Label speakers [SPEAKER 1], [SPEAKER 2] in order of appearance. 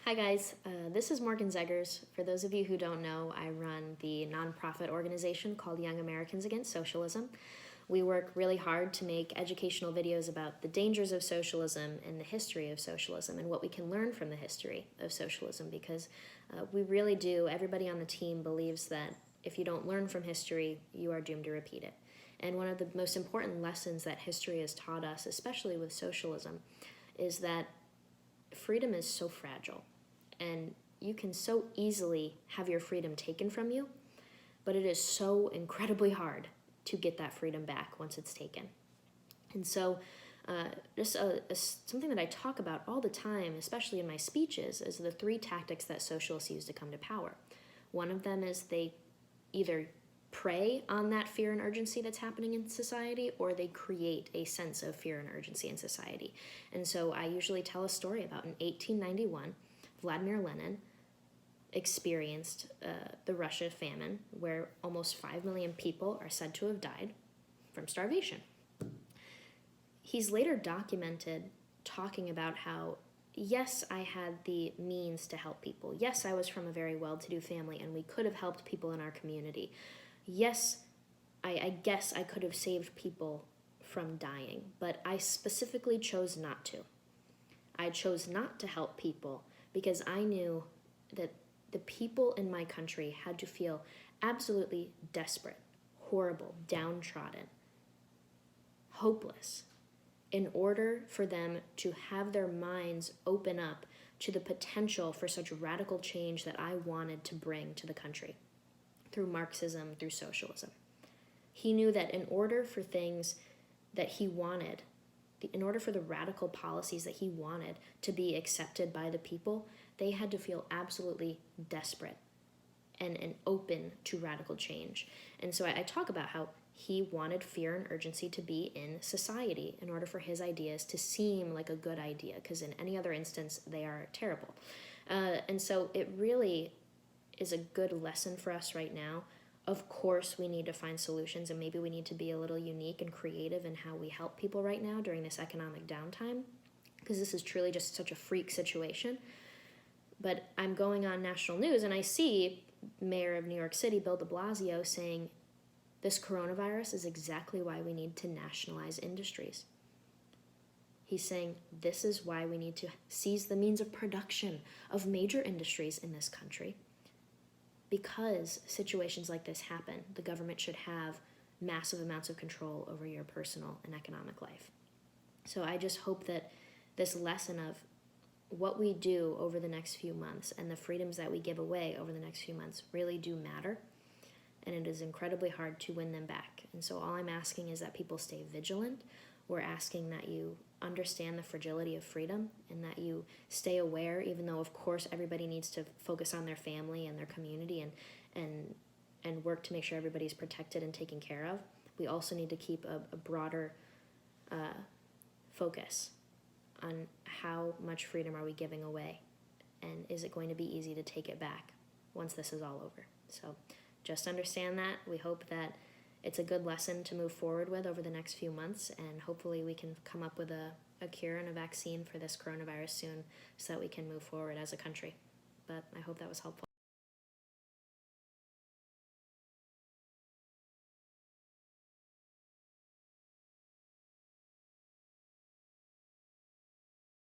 [SPEAKER 1] Hi guys, this is Morgan Zeggers. For those of you who don't know, I run the nonprofit organization called Young Americans Against Socialism. We work really hard to make educational videos about the dangers of socialism and the history of socialism and what we can learn from the history of socialism, because we really do, everybody on the team believes that if you don't learn from history, you are doomed to repeat it. And one of the most important lessons that history has taught us, especially with socialism, is that freedom is so fragile. And you can so easily have your freedom taken from you, but it is so incredibly hard to get that freedom back once it's taken. And so something that I talk about all the time, especially in my speeches, is the three tactics that socialists use to come to power. One of them is they either prey on that fear and urgency that's happening in society, or they create a sense of fear and urgency in society. And so I usually tell a story about in 1891, Vladimir Lenin experienced the Russia famine, where almost 5 million people are said to have died from starvation. He's later documented talking about how, yes, I had the means to help people. Yes, I was from a very well-to-do family, and we could have helped people in our community. Yes, I guess I could have saved people from dying, but I specifically chose not to. I chose not to help people because I knew that the people in my country had to feel absolutely desperate, horrible, downtrodden, hopeless, in order for them to have their minds open up to the potential for such radical change that I wanted to bring to the country through Marxism, through socialism. He knew that in order for things that he wanted, in order for the radical policies that he wanted to be accepted by the people, they had to feel absolutely desperate and open to radical change. And so I talk about how he wanted fear and urgency to be in society in order for his ideas to seem like a good idea, because in any other instance, they are terrible. And so it really is a good lesson for us right now. Of course, we need to find solutions, and maybe we need to be a little unique and creative in how we help people right now during this economic downtime, because this is truly just such a freak situation. But I'm going on national news, and I see Mayor of New York City, Bill de Blasio, saying this coronavirus is exactly why we need to nationalize industries. He's saying this is why we need to seize the means of production of major industries in this country. Because situations like this happen, the government should have massive amounts of control over your personal and economic life. So I just hope that this lesson of what we do over the next few months and the freedoms that we give away over the next few months really do matter, and it is incredibly hard to win them back. And so all I'm asking is that people stay vigilant. We're asking that you understand the fragility of freedom and that you stay aware, even though, of course, everybody needs to focus on their family and their community and work to make sure everybody's protected and taken care of. We also need to keep a broader focus on how much freedom are we giving away, and is it going to be easy to take it back once this is all over. So just understand that. We hope that it's a good lesson to move forward with over the next few months, and hopefully we can come up with a cure and a vaccine for this coronavirus soon so that we can move forward as a country. But I hope that was helpful.